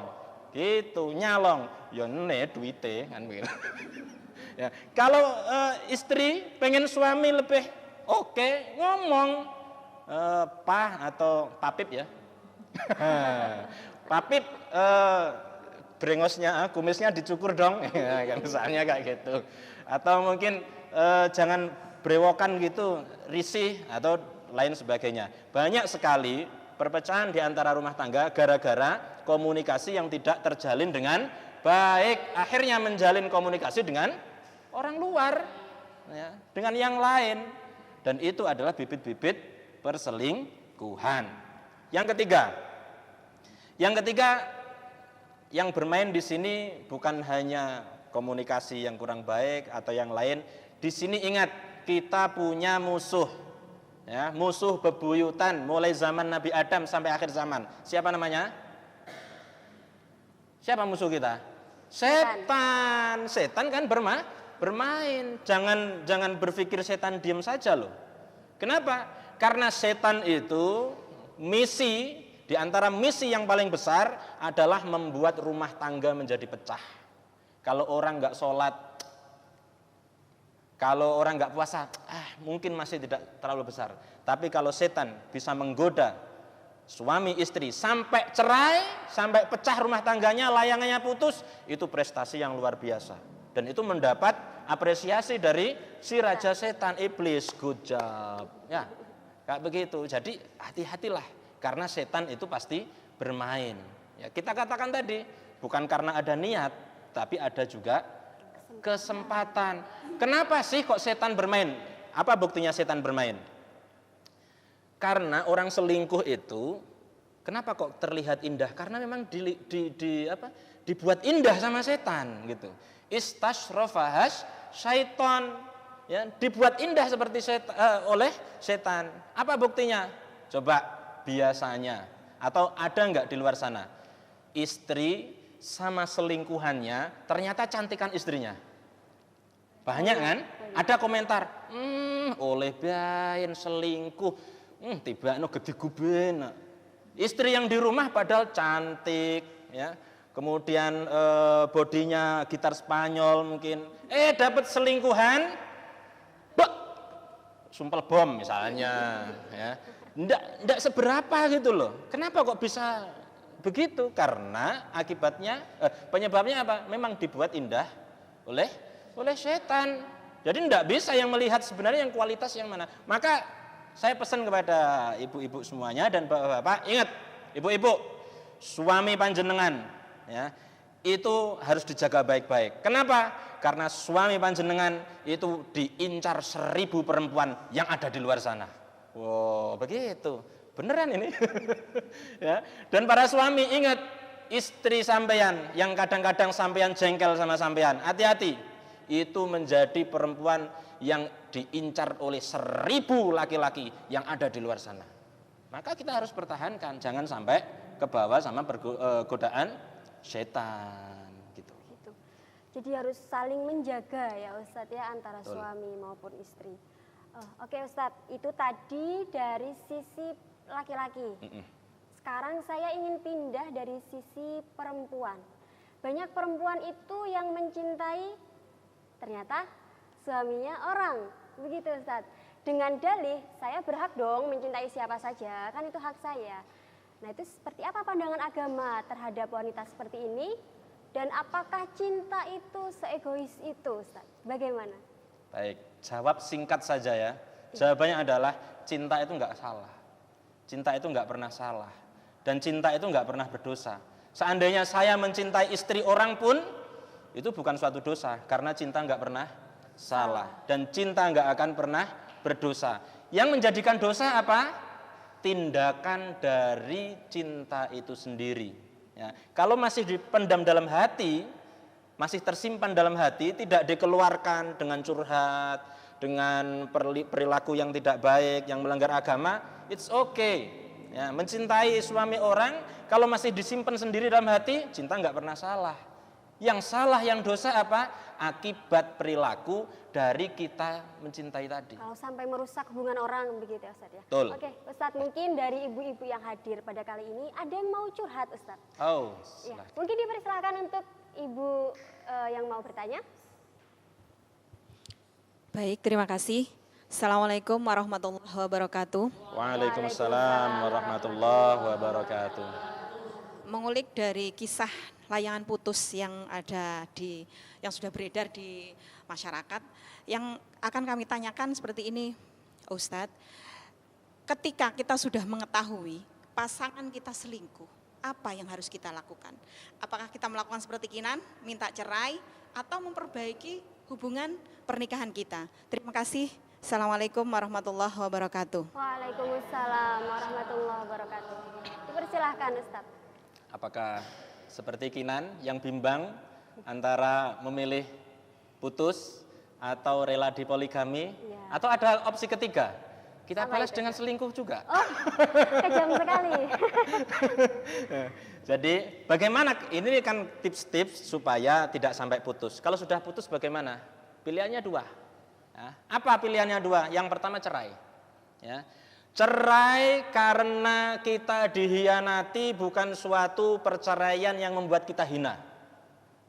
Gitu, nyalong. Ya ne duite kan begitu. Ya, kalau istri pengen suami lebih oke, ngomong Pak atau Papip ya. Papip brengosnya, kumisnya dicukur dong, kan misalnya kayak gitu. Atau mungkin jangan brewokan gitu, risih atau lain sebagainya. Banyak sekali perpecahan di antara rumah tangga gara-gara komunikasi yang tidak terjalin dengan baik. Akhirnya menjalin komunikasi dengan orang luar, ya, dengan yang lain. Dan itu adalah bibit-bibit perselingkuhan. Yang ketiga, yang bermain di sini bukan hanya komunikasi yang kurang baik atau yang lain. Di sini ingat, kita punya musuh, ya, musuh bebuyutan mulai zaman Nabi Adam sampai akhir zaman. Siapa namanya? Siapa musuh kita? Setan. Setan kan Bermain. Jangan berpikir setan diam saja loh. Kenapa? Karena setan itu di antara misi yang paling besar adalah membuat rumah tangga menjadi pecah. Kalau orang nggak sholat, kalau orang nggak puasa, mungkin masih tidak terlalu besar. Tapi kalau setan bisa menggoda suami istri sampai cerai, sampai pecah rumah tangganya, layangannya putus, itu prestasi yang luar biasa. Dan itu mendapat apresiasi dari si raja setan, iblis. Good job. Ya, kayak begitu. Jadi hati-hatilah, karena setan itu pasti bermain. Ya, kita katakan tadi, bukan karena ada niat, tapi ada juga kesempatan. Kenapa sih kok setan bermain? Apa buktinya setan bermain? Karena orang selingkuh itu, kenapa kok terlihat indah? Karena memang dibuat indah sama setan gitu. Istashrofahas syaiton, ya, dibuat indah seperti oleh setan. Apa buktinya? Coba biasanya, atau ada nggak di luar sana, istri sama selingkuhannya ternyata cantikan istrinya. Banyak kan? Ada komentar, oleh bain selingkuh, tiba no gede guben. Istri yang di rumah padahal cantik, ya. Kemudian bodinya gitar Spanyol mungkin, dapat selingkuhan, sumpel bom misalnya, ya. Nggak seberapa gitu loh. Kenapa kok bisa begitu? Karena akibatnya, penyebabnya apa? Memang dibuat indah oleh setan. Jadi nggak bisa yang melihat sebenarnya yang kualitas yang mana. Maka saya pesan kepada ibu-ibu semuanya dan bapak-bapak, ingat ibu-ibu, suami panjenengan, ya, itu harus dijaga baik-baik. Kenapa? Karena suami panjenengan itu diincar 1000 perempuan yang ada di luar sana. Wow, begitu. Beneran ini. Ya. Dan para suami ingat, istri sampean yang kadang-kadang sampean jengkel sama sampean, hati-hati. Itu menjadi perempuan yang diincar oleh 1000 laki-laki yang ada di luar sana. Maka kita harus pertahankan, jangan sampai kebawa sama godaan setan gitu. Jadi harus saling menjaga ya Ustadz ya, antara suami maupun istri. Oke Ustadz, itu tadi dari sisi laki-laki. Sekarang saya ingin pindah dari sisi perempuan. Banyak perempuan itu yang mencintai ternyata suaminya orang, begitu Ustadz. Dengan dalih, saya berhak dong mencintai siapa saja, kan itu hak saya. Nah, itu seperti apa pandangan agama terhadap wanita seperti ini? Dan apakah cinta itu seegois itu, Ustadz? Bagaimana? Baik, jawab singkat saja ya. Jawabannya adalah cinta itu enggak salah. Cinta itu enggak pernah salah. Dan cinta itu enggak pernah berdosa. Seandainya saya mencintai istri orang pun, itu bukan suatu dosa, karena cinta enggak pernah salah. Dan cinta enggak akan pernah berdosa. Yang menjadikan dosa apa? Tindakan dari cinta itu sendiri. Ya. Kalau masih dipendam dalam hati, masih tersimpan dalam hati, tidak dikeluarkan dengan curhat, dengan perilaku yang tidak baik, yang melanggar agama, it's okay. Ya, mencintai suami orang, kalau masih disimpan sendiri dalam hati, cinta enggak pernah salah. Yang salah, yang dosa apa? Akibat perilaku dari kita mencintai tadi. Kalau sampai merusak hubungan orang begitu ya Ustadz ya. Betul. Oke Ustadz, mungkin dari ibu-ibu yang hadir pada kali ini ada yang mau curhat Ustadz. Oh, ya, mungkin dipersilakan untuk ibu yang mau bertanya. Baik, terima kasih. Assalamualaikum warahmatullahi wabarakatuh. Waalaikumsalam warahmatullahi wabarakatuh. Mengulik dari kisah layangan putus yang sudah beredar di masyarakat, yang akan kami tanyakan seperti ini, Ustadz. Ketika kita sudah mengetahui pasangan kita selingkuh, apa yang harus kita lakukan? Apakah kita melakukan seperti Kinan, minta cerai, atau memperbaiki hubungan pernikahan kita? Terima kasih. Assalamualaikum warahmatullahi wabarakatuh. Waalaikumsalam warahmatullahi wabarakatuh. Dipersilahkan Ustadz. Apakah seperti Kinan yang bimbang antara memilih putus atau rela dipoligami, atau ada opsi ketiga? Kita balas dengan selingkuh juga. Oh, kejam sekali. Jadi bagaimana, ini kan tips-tips supaya tidak sampai putus. Kalau sudah putus bagaimana? Pilihannya dua. Ya. Apa pilihannya dua? Yang pertama cerai. Ya. Cerai karena kita dihianati, bukan suatu perceraian yang membuat kita hina.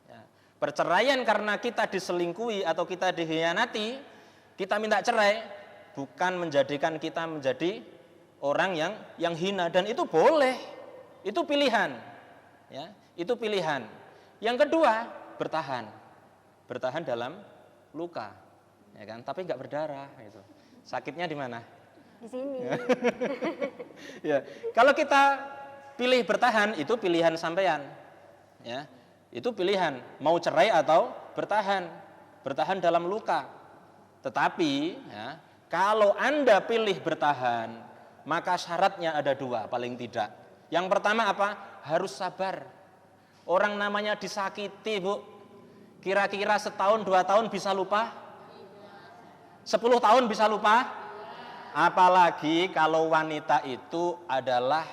Ya. Perceraian karena kita diselingkuhi atau kita dihianati, kita minta cerai, bukan menjadikan kita menjadi orang yang hina, dan itu boleh, itu pilihan. Ya, itu pilihan. Yang kedua, bertahan dalam luka, ya kan? Tapi nggak berdarah. Gitu. Sakitnya di mana? Di sini. Ya, kalau kita pilih bertahan, itu pilihan sampean. Ya, itu pilihan mau cerai atau bertahan dalam luka. Tetapi, ya, kalau Anda pilih bertahan, maka syaratnya ada dua paling tidak. Yang pertama apa? Harus sabar. Orang namanya disakiti, Bu. Kira-kira setahun, 2 tahun bisa lupa? 10 tahun bisa lupa? Apalagi kalau wanita itu adalah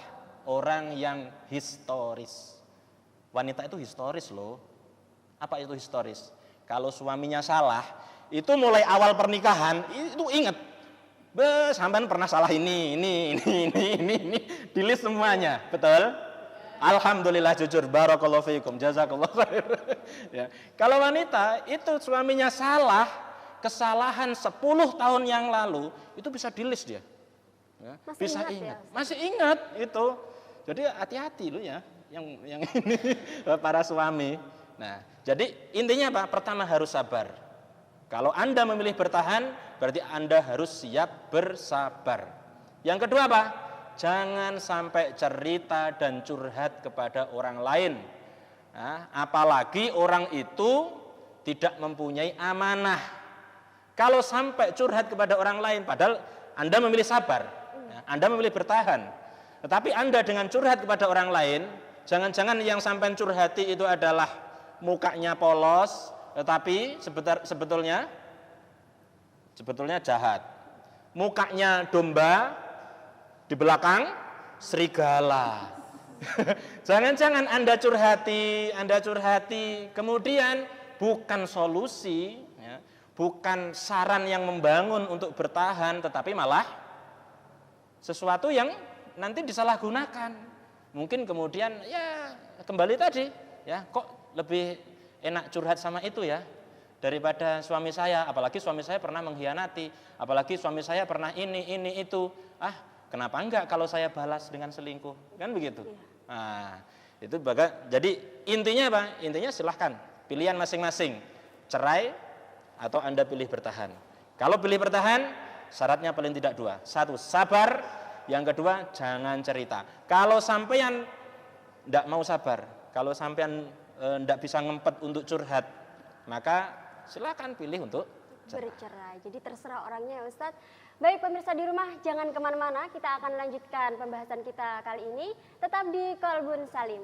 orang yang historis. Wanita itu historis loh. Apa itu historis? Kalau suaminya salah, itu mulai awal pernikahan, itu ingat. Sampean pernah salah ini, di list semuanya, betul? Alhamdulillah, jujur, barakallahu fiikum, jazakallahu khair. Ya. Kalau wanita itu suaminya salah, kesalahan 10 tahun yang lalu, itu bisa di list dia. Ya. Bisa ingat. Ya? Masih ingat itu. Jadi hati-hati loh ya, yang ini para suami. Nah, jadi intinya apa? Pertama harus sabar. Kalau Anda memilih bertahan, berarti Anda harus siap bersabar. Yang kedua apa? Jangan sampai cerita dan curhat kepada orang lain. Nah, apalagi orang itu tidak mempunyai amanah. Kalau sampai curhat kepada orang lain, padahal Anda memilih sabar, Anda memilih bertahan. Tetapi Anda dengan curhat kepada orang lain, jangan-jangan yang sampai curhati itu adalah mukanya polos, tetapi sebetulnya jahat. Mukanya domba, di belakang serigala. Jangan-jangan Anda curhati, kemudian bukan solusi, ya, bukan saran yang membangun untuk bertahan, tetapi malah sesuatu yang nanti disalahgunakan. Mungkin kemudian ya kembali tadi, ya kok lebih enak curhat sama itu ya daripada suami saya, apalagi suami saya pernah mengkhianati, apalagi suami saya pernah ini itu. Kenapa enggak kalau saya balas dengan selingkuh? Kan begitu. Nah, itu jadi intinya apa? Intinya silahkan pilihan masing-masing, cerai atau Anda pilih bertahan. Kalau pilih bertahan, syaratnya paling tidak dua. Satu, sabar. Yang kedua, jangan cerita. Kalau sampean enggak mau sabar, kalau sampean enggak bisa ngempet untuk curhat, maka silakan pilih untuk bercerai. Jadi terserah orangnya ya Ustadz. Baik pemirsa di rumah, jangan kemana-mana, kita akan lanjutkan pembahasan kita kali ini. Tetap di Qalbun Salim.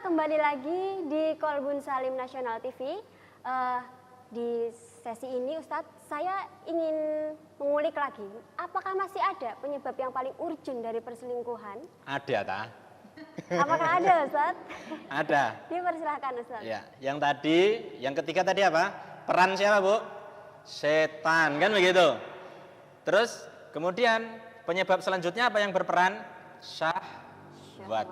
Kembali lagi di Qalbun Salim Nasional TV. Di sesi ini Ustadz, saya ingin mengulik lagi, apakah masih ada penyebab yang paling urgent dari perselingkuhan? Ada, tak? Apakah ada Ustadz? Ada. Dipersilahkan Ustadz. Ya, yang ketiga tadi apa? Peran siapa, Bu? Setan, kan begitu. Terus kemudian penyebab selanjutnya apa yang berperan? Syahwat.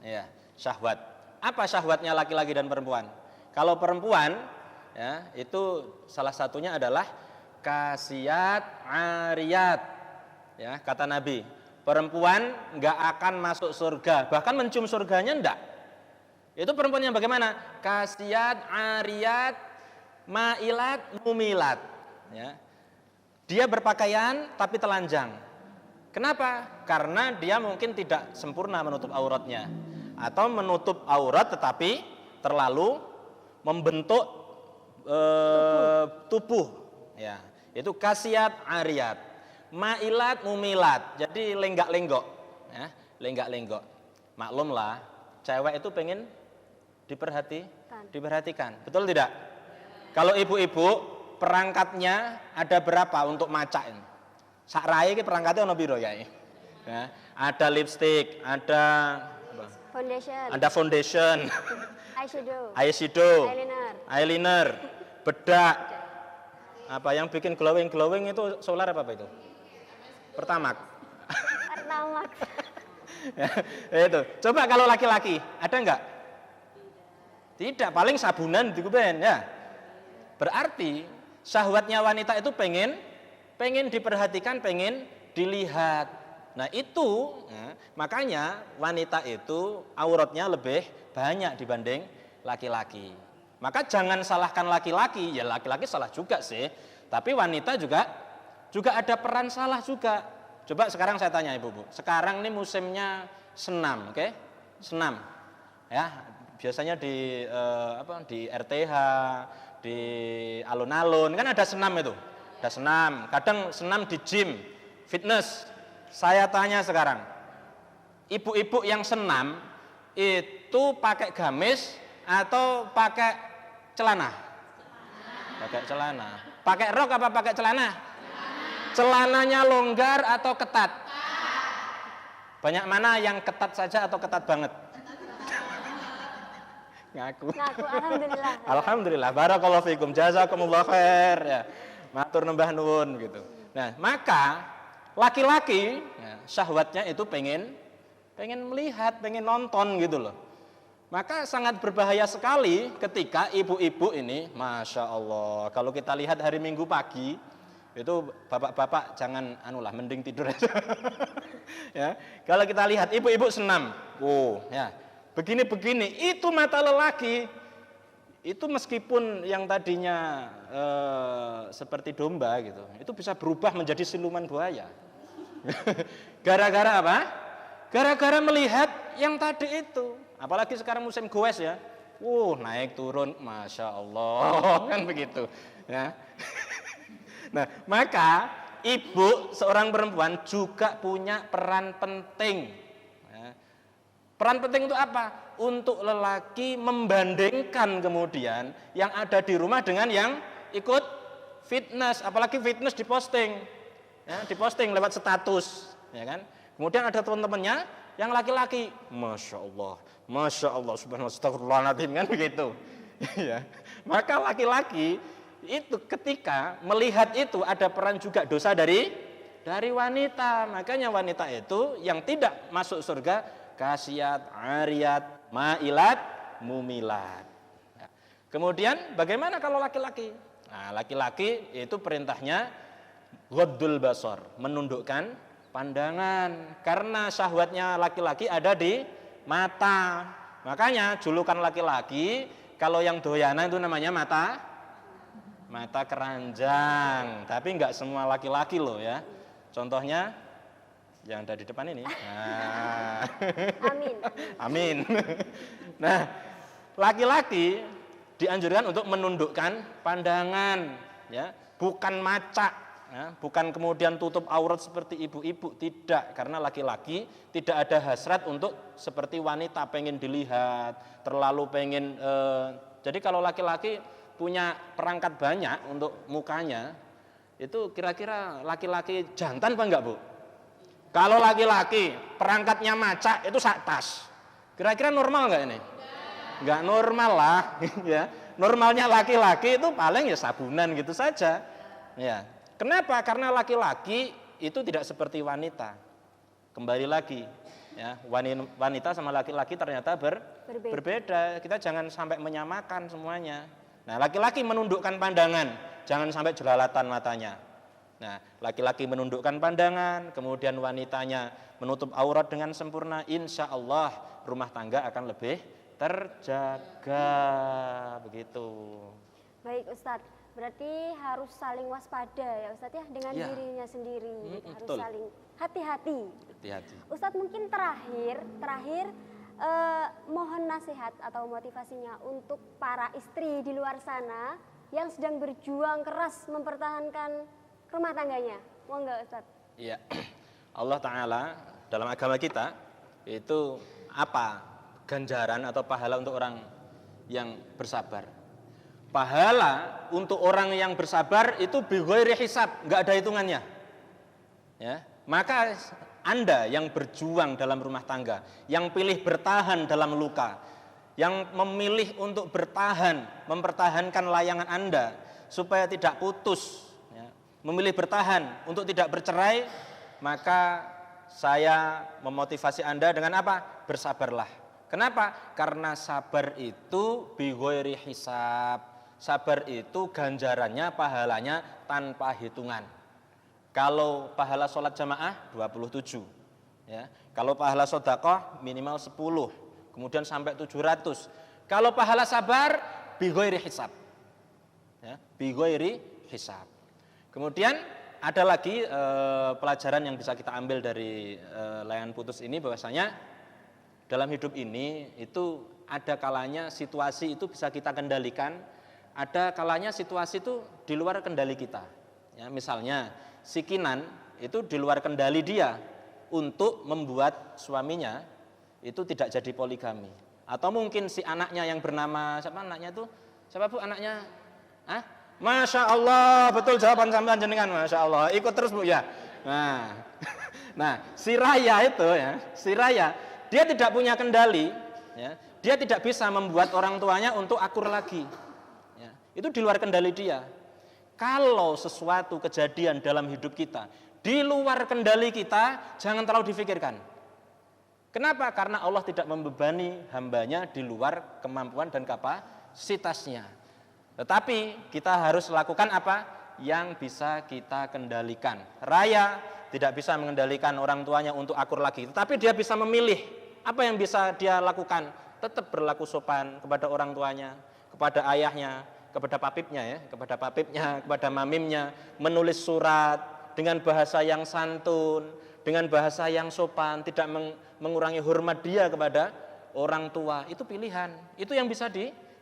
Ya, syahwat. Apa syahwatnya laki-laki dan perempuan? Kalau perempuan, ya, itu salah satunya adalah kasiyat ariyat. Ya, kata Nabi, perempuan nggak akan masuk surga, bahkan mencium surganya enggak. Itu perempuan yang bagaimana? Kasiyat ariyat mailat mumilat. Ya. Dia berpakaian tapi telanjang. Kenapa? Karena dia mungkin tidak sempurna menutup auratnya, atau menutup aurat tetapi terlalu membentuk tubuh, ya, itu kasiyat ariyat, mailat mumilat, jadi lenggak-lenggok, ya, lenggak-lenggok. Maklumlah cewek itu pengen diperhatikan. Betul tidak? Kalau ibu-ibu perangkatnya ada berapa untuk maca ini? Sak rai iki perangkatnya ono piro ya? Ya, ada lipstick, ada foundation, eyeshadow, eyeliner, bedak. Apa yang bikin glowing itu solar apa itu? Pertamax. Ya, itu. Coba kalau laki-laki, ada enggak? Tidak, paling sabunan dikuben ya. Berarti syahwatnya wanita itu pengen diperhatikan, pengen dilihat. Nah itu, makanya wanita itu auratnya lebih banyak dibanding laki-laki. Maka jangan salahkan laki-laki, ya laki-laki salah juga sih. Tapi wanita juga ada peran salah juga. Coba sekarang saya tanya ibu-ibu, sekarang ini musimnya senam, oke? Senam, ya biasanya di di RTH, di alun-alun kan ada senam itu, ada senam. Kadang senam di gym, fitness. Saya tanya sekarang, ibu-ibu yang senam itu pakai gamis atau pakai celana? Pakai celana. Pakai rok apa pakai celana? Celananya longgar atau ketat? Banyak mana yang ketat saja atau ketat banget? Ngaku. Alhamdulillah. Alhamdulillah. Barakallahu fikum. Jazakumullah khair ya. Matur nembah nuwun gitu. Nah, maka laki-laki ya, syahwatnya itu pengen melihat, pengen nonton gitu loh. Maka sangat berbahaya sekali ketika ibu-ibu ini, Masya Allah, kalau kita lihat hari Minggu pagi, itu bapak-bapak jangan mending tidur aja. Ya, kalau kita lihat ibu-ibu senam, ya, begini-begini, itu mata lelaki, itu meskipun yang tadinya seperti domba gitu, itu bisa berubah menjadi siluman buaya. Gara-gara apa? Gara-gara melihat yang tadi itu. Apalagi sekarang musim goes ya. Naik turun, Masya Allah. Kan begitu. Ya. Nah, maka ibu seorang perempuan juga punya peran penting. Ya. Peran penting itu apa? Untuk lelaki membandingkan kemudian yang ada di rumah dengan yang ikut fitness. Apalagi fitness diposting. Ya, diposting lewat status. Ya kan? Kemudian ada teman-temannya yang laki-laki, Masya Allah, subhanallah, astagfirullahaladzim, kan begitu. Ya. Maka laki-laki itu ketika melihat itu ada peran juga dosa dari wanita. Makanya wanita itu yang tidak masuk surga, kasiyat, ariyat, ma'ilat, mumilat. Ya. Kemudian bagaimana kalau laki-laki? Nah, laki-laki itu perintahnya ghaddul basar, menundukkan pandangan, karena syahwatnya laki-laki ada di mata. Makanya julukan laki-laki kalau yang doyanan itu namanya mata keranjang. Tapi enggak semua laki-laki loh ya. Contohnya yang ada di depan ini. Nah. Amin. Nah, laki-laki dianjurkan untuk menundukkan pandangan, ya, bukan maca. Ya, bukan kemudian tutup aurat seperti ibu-ibu, tidak, karena laki-laki tidak ada hasrat untuk seperti wanita pengen dilihat, terlalu pengen. Jadi kalau laki-laki punya perangkat banyak untuk mukanya, itu kira-kira laki-laki jantan apa enggak, Bu? Kalau laki-laki perangkatnya maca itu sak tas, kira-kira normal enggak ini? Enggak normal lah, ya. Normalnya laki-laki itu paling ya sabunan gitu saja, ya. Kenapa? Karena laki-laki itu tidak seperti wanita. Kembali lagi, ya, wanita sama laki-laki ternyata berbeda. Kita jangan sampai menyamakan semuanya. Nah, laki-laki menundukkan pandangan, jangan sampai jelalatan matanya. Nah, laki-laki menundukkan pandangan, kemudian wanitanya menutup aurat dengan sempurna, insya Allah rumah tangga akan lebih terjaga. Begitu. Baik Ustadz. Berarti harus saling waspada ya Ustadz ya dengan dirinya sendiri, harus betul. saling hati-hati. Hati-hati. Ustadz mungkin terakhir mohon nasihat atau motivasinya untuk para istri di luar sana yang sedang berjuang keras mempertahankan rumah tangganya. Mau enggak Ustadz? Iya. Allah Ta'ala dalam agama kita itu apa ganjaran atau pahala untuk orang yang bersabar. Pahala untuk orang yang bersabar itu bighairi hisab, enggak ada hitungannya. Ya, maka Anda yang berjuang dalam rumah tangga, yang pilih bertahan dalam luka, yang memilih untuk bertahan, mempertahankan layangan Anda supaya tidak putus, ya, memilih bertahan untuk tidak bercerai, maka saya memotivasi Anda dengan apa? Bersabarlah. Kenapa? Karena sabar itu bighairi hisab. Sabar itu ganjarannya, pahalanya tanpa hitungan. Kalau pahala sholat jamaah 27, ya. Kalau pahala sedekah minimal 10, kemudian sampai 700. Kalau pahala sabar bighairi hisab, ya, bighairi hisab. Kemudian ada lagi pelajaran yang bisa kita ambil dari layangan putus ini, bahwasanya dalam hidup ini itu ada kalanya situasi itu bisa kita kendalikan, ada kalanya situasi itu di luar kendali kita. Ya, misalnya si Kinan itu di luar kendali dia untuk membuat suaminya itu tidak jadi poligami. Atau mungkin si anaknya yang bernama siapa anaknya itu? Siapa Bu anaknya? Hah? Masya Allah, betul jawaban sampean jenengan, Masya Allah. Ikut terus Bu ya. Nah, si Raya itu ya, si Raya dia tidak punya kendali, ya, dia tidak bisa membuat orang tuanya untuk akur lagi. Ya, itu di luar kendali dia. Kalau sesuatu kejadian dalam hidup kita di luar kendali kita, jangan terlalu difikirkan. Kenapa? Karena Allah tidak membebani hambanya di luar kemampuan dan kapasitasnya. Tetapi kita harus lakukan apa? Yang bisa kita kendalikan. Raya tidak bisa mengendalikan orang tuanya untuk akur lagi, tetapi dia bisa memilih apa yang bisa dia lakukan. Tetap berlaku sopan kepada orang tuanya, kepada ayahnya, kepada papipnya ya, kepada mamimnya, menulis surat dengan bahasa yang santun, dengan bahasa yang sopan, tidak mengurangi hormat dia kepada orang tua. Itu pilihan, itu yang bisa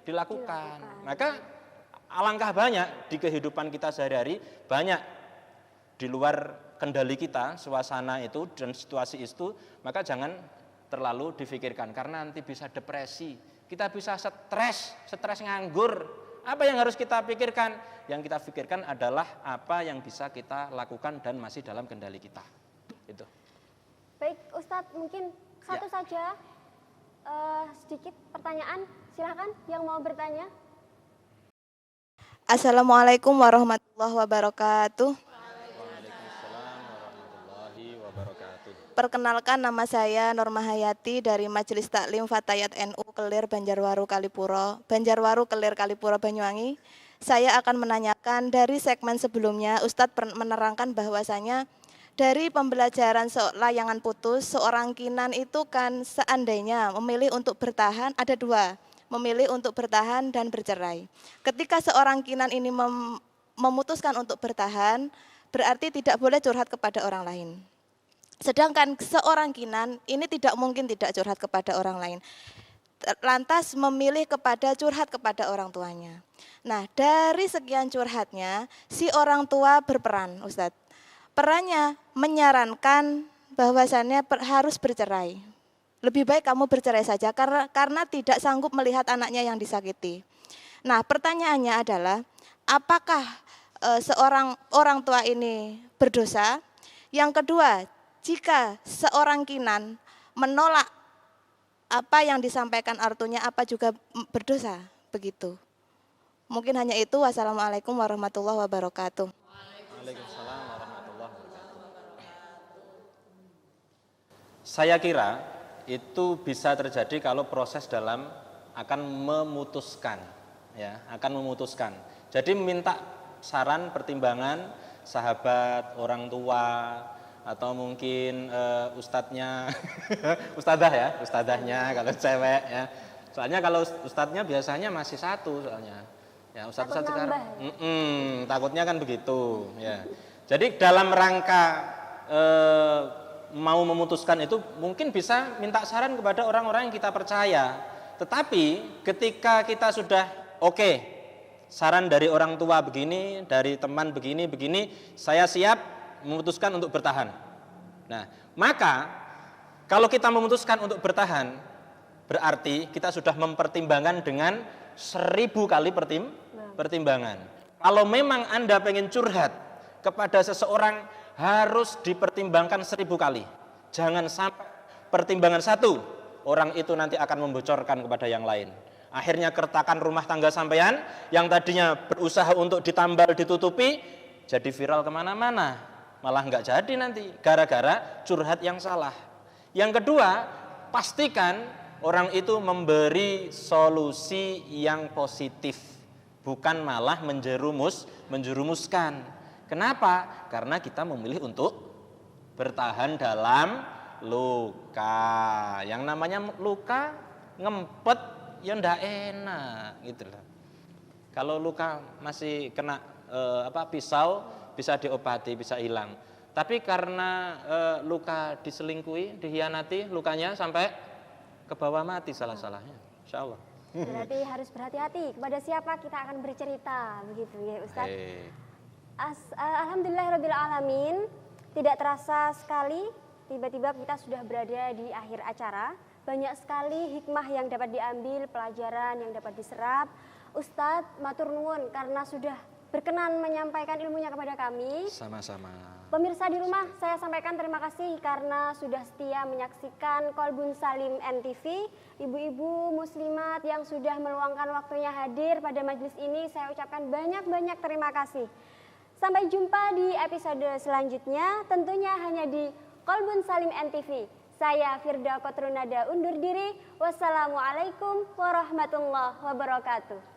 dilakukan. Maka alangkah banyak di kehidupan kita sehari-hari, banyak di luar kendali kita, suasana itu dan situasi itu, maka jangan terlalu difikirkan karena nanti bisa depresi, kita bisa stres nganggur. Apa yang harus kita pikirkan? Yang kita pikirkan adalah apa yang bisa kita lakukan dan masih dalam kendali kita. Itu. Baik Ustadz, mungkin satu saja sedikit pertanyaan, silakan yang mau bertanya. Assalamualaikum warahmatullahi wabarakatuh. Waalaikumsalam warahmatullahi wabarakatuh. Perkenalkan, nama saya Norma Hayati dari Majelis Taklim Fatayat NU Kelir Banjarwaru Kelir Kalipuro Banyuwangi. Saya akan menanyakan dari segmen sebelumnya, Ustadz menerangkan bahwasanya dari pembelajaran layangan putus, seorang Kinan itu kan seandainya memilih untuk bertahan, ada dua, memilih untuk bertahan dan bercerai. Ketika seorang Kinan ini memutuskan untuk bertahan, berarti tidak boleh curhat kepada orang lain. Sedangkan seorang Kinan ini tidak mungkin tidak curhat kepada orang lain. Lantas memilih curhat kepada orang tuanya. Nah, dari sekian curhatnya, si orang tua berperan, Ustadz. Perannya menyarankan bahwasannya harus bercerai. Lebih baik kamu bercerai saja karena tidak sanggup melihat anaknya yang disakiti. Nah, pertanyaannya adalah, apakah seorang orang tua ini berdosa? Yang kedua, jika seorang Kinan menolak apa yang disampaikan ortunya, apa juga berdosa? Begitu. Mungkin hanya itu. Wassalamualaikum warahmatullahi wabarakatuh. Waalaikumsalam warahmatullahi wabarakatuh. Saya kira itu bisa terjadi kalau proses dalam akan memutuskan, ya, akan memutuskan. Jadi meminta saran, pertimbangan sahabat, orang tua, atau mungkin ustadznya, ustadzahnya kalau cewek ya. Soalnya kalau ustadznya biasanya masih satu soalnya. Ya, ustadz sekarang takutnya kan begitu ya. Jadi dalam rangka mau memutuskan itu mungkin bisa minta saran kepada orang-orang yang kita percaya. Tetapi ketika kita sudah oke, saran dari orang tua begini, dari teman begini, saya siap memutuskan untuk bertahan. Nah, maka kalau kita memutuskan untuk bertahan, Berarti kita sudah mempertimbangkan dengan 1000 kali pertimbangan. Kalau memang Anda pengen curhat kepada seseorang, harus dipertimbangkan 1000 kali. Jangan sampai pertimbangan satu, orang itu nanti akan membocorkan kepada yang lain. Akhirnya keretakan rumah tangga sampean yang tadinya berusaha untuk ditambal, ditutupi, jadi viral kemana-mana. Malah nggak jadi nanti, gara-gara curhat yang salah. Yang kedua, pastikan orang itu memberi solusi yang positif, bukan malah menjerumuskan. Kenapa? Karena kita memilih untuk bertahan dalam luka. Yang namanya luka ngempet ya ndak enak gitu loh. Kalau luka masih kena pisau bisa diobati, bisa hilang. Tapi karena luka diselingkuhi, dihianati, lukanya sampai ke bawah mati salah-salahnya. Insyaallah. Berarti harus berhati-hati kepada siapa kita akan bercerita, begitu ya Ustaz. Alhamdulillahirabbil alamin. Tidak terasa sekali tiba-tiba kita sudah berada di akhir acara. Banyak sekali hikmah yang dapat diambil, pelajaran yang dapat diserap. Ustadz matur nuwun karena sudah berkenan menyampaikan ilmunya kepada kami. Sama-sama. Pemirsa di rumah, saya sampaikan terima kasih karena sudah setia menyaksikan Qalbun Salim NTV. Ibu-ibu muslimat yang sudah meluangkan waktunya hadir pada majelis ini, saya ucapkan banyak-banyak terima kasih. Sampai jumpa di episode selanjutnya, tentunya hanya di Qalbun Salim NTV. Saya Firda Kotrunada undur diri. Wassalamualaikum warahmatullahi wabarakatuh.